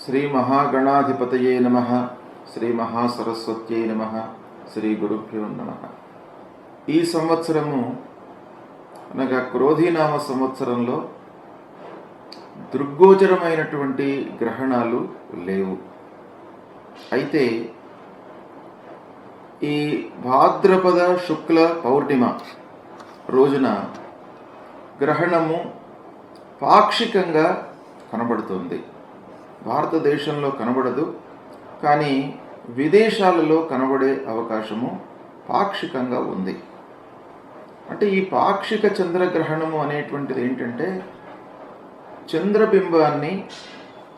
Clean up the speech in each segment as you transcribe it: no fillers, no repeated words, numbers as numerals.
శ్రీ మహాగణాధిపతయే నమః. శ్రీ మహాసరస్వత్యై నమః. శ్రీ గురుభ్యో నమః. ఈ సంవత్సరము అనగా క్రోధీనామ సంవత్సరంలో దృగ్గోచరమైనటువంటి గ్రహణాలు లేవు. అయితే ఈ భాద్రపద శుక్ల పౌర్ణిమ రోజున గ్రహణము పాక్షికంగా కనబడుతుంది. భారతదేశంలో కనబడదు, కానీ విదేశాలలో కనబడే అవకాశము పాక్షికంగా ఉంది. అంటే ఈ పాక్షిక చంద్రగ్రహణము అనేటువంటిది ఏంటంటే, చంద్రబింబాన్ని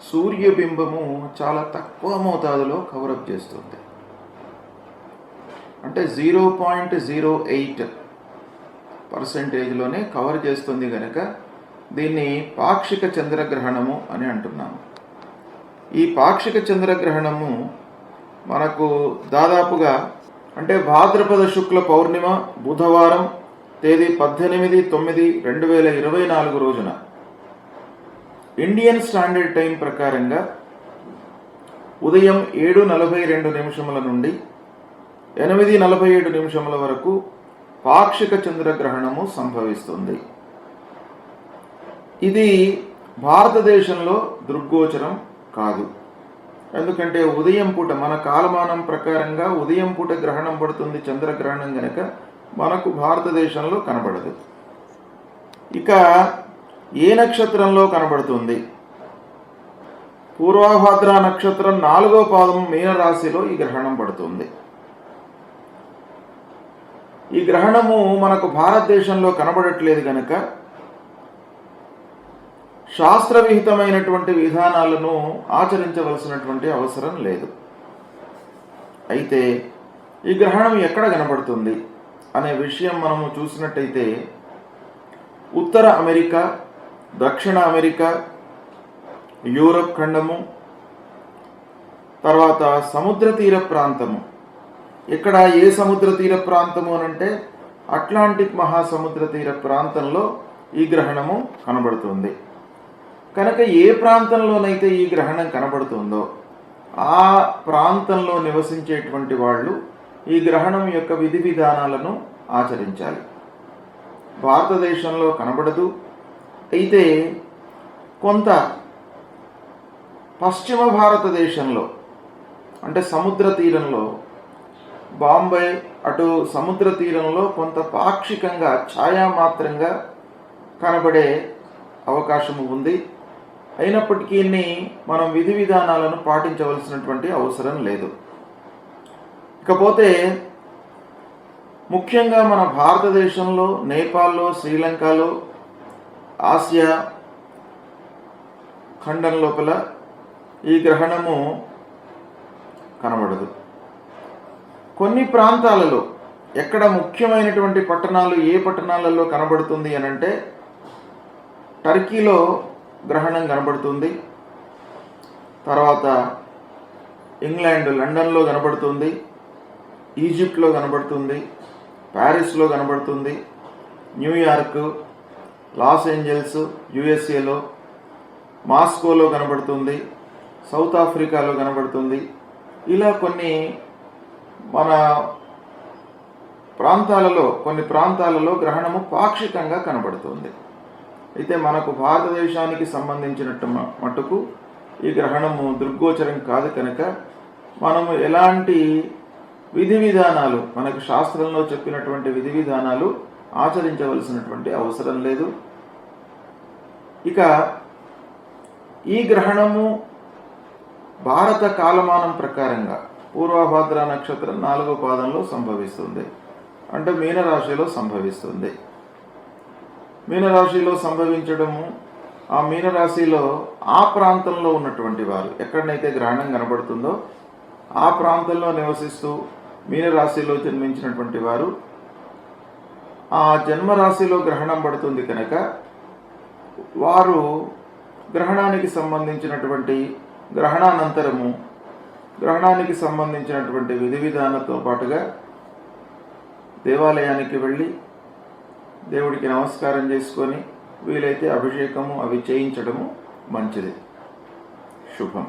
సూర్యబింబము చాలా తక్కువ మోతాదులో కవరప్ చేస్తుంది. అంటే 0.08%లోనే కవర్ చేస్తుంది కనుక దీన్ని పాక్షిక చంద్రగ్రహణము అని అంటున్నాము. ఈ పాక్షిక చంద్రగ్రహణము మనకు దాదాపుగా అంటే భాద్రపద శుక్ల పౌర్ణిమ బుధవారం తేదీ 18/9/2024 రోజున ఇండియన్ స్టాండర్డ్ టైం ప్రకారంగా ఉదయం 7:42 నుండి 8:47 వరకు పాక్షిక చంద్రగ్రహణము సంభవిస్తుంది. ఇది భారతదేశంలో దృగ్గోచరం కాదు. ఎందుకంటే ఉదయం పూట మన కాలమానం ప్రకారంగా ఉదయం పూట గ్రహణం పడుతుంది చంద్రగ్రహణం గనక మనకు భారతదేశంలో కనబడదు. ఇక ఏ నక్షత్రంలో కనబడుతుంది? పూర్వభాద్ర నక్షత్రం 4వ పాదం మీనరాశిలో ఈ గ్రహణం పడుతుంది. ఈ గ్రహణము మనకు భారతదేశంలో కనబడట్లేదు గనక శాస్త్రవిహితమైనటువంటి విధానాలను ఆచరించవలసినటువంటి అవసరం లేదు. అయితే ఈ గ్రహణం ఎక్కడ కనబడుతుంది అనే విషయం మనము చూసినట్టయితే ఉత్తర అమెరికా, దక్షిణ అమెరికా, యూరప్ ఖండము, తర్వాత సముద్ర తీర ప్రాంతము. ఇక్కడ ఏ సముద్ర తీర ప్రాంతము అనంటే అట్లాంటిక్ మహాసముద్ర తీర ప్రాంతంలో ఈ గ్రహణము కనబడుతుంది. కనుక ఏ ప్రాంతంలోనైతే ఈ గ్రహణం కనబడుతుందో ఆ ప్రాంతంలో నివసించేటువంటి వాళ్ళు ఈ గ్రహణం యొక్క విధి విధానాలను ఆచరించాలి. భారతదేశంలో కనబడదు. అయితే కొంత పశ్చిమ భారతదేశంలో అంటే సముద్ర తీరంలో, బాంబే అటు సముద్ర తీరంలో కొంత పాక్షికంగా ఛాయామాత్రంగా కనబడే అవకాశము ఉంది. అయినప్పటికీ మనం విధి విధానాలను పాటించవలసినటువంటి అవసరం లేదు. ఇకపోతే ముఖ్యంగా మన భారతదేశంలో, నేపాల్లో, శ్రీలంకలో, ఆసియా ఖండం లోపల ఈ గ్రహణము కనబడదు. కొన్ని ప్రాంతాలలో ఎక్కడ ముఖ్యమైనటువంటి పట్టణాలు ఏ పట్టణాలలో కనబడుతుంది అనంటే టర్కీలో గ్రహణం కనబడుతుంది. తర్వాత ఇంగ్లాండ్ లండన్లో కనబడుతుంది, ఈజిప్ట్లో కనబడుతుంది, ప్యారిస్లో కనబడుతుంది, న్యూయార్క్, లాస్ ఏంజల్స్ యుఎస్ఏలో, మాస్కోలో కనబడుతుంది, సౌత్ ఆఫ్రికాలో కనబడుతుంది. ఇలా కొన్ని మన ప్రాంతాలలో కొన్ని ప్రాంతాలలో గ్రహణము పాక్షికంగా కనబడుతుంది. అయితే మనకు భారతదేశానికి సంబంధించినట్టు మట్టుకు ఈ గ్రహణము దృగ్గోచరం కాదు కనుక మనము ఎలాంటి విధి విధానాలు, మనకు శాస్త్రంలో చెప్పినటువంటి విధి విధానాలు ఆచరించవలసినటువంటి అవసరం లేదు. ఇక ఈ గ్రహణము భారత కాలమానం ప్రకారంగా పూర్వభాద్ర నక్షత్రం 4వ పాదంలో సంభవిస్తుంది. అంటే మీనరాశిలో సంభవిస్తుంది. మీనరాశిలో సంభవించడము, ఆ మీనరాశిలో ఆ ప్రాంతంలో ఉన్నటువంటి వారు ఎక్కడనైతే గ్రహణం కనబడుతుందో ఆ ప్రాంతంలో నివసిస్తూ మీనరాశిలో జన్మించినటువంటి వారు ఆ జన్మరాశిలో గ్రహణం పడుతుంది కనుక వారు గ్రహణానికి సంబంధించినటువంటి గ్రహణానంతరము గ్రహణానికి సంబంధించినటువంటి విధి విధానంతో పాటుగా దేవాలయానికి వెళ్ళి దేవుడికి నమస్కారం చేసుకొని వీలైతే అభిషేకము అవి చేయించడము మంచిది. శుభం.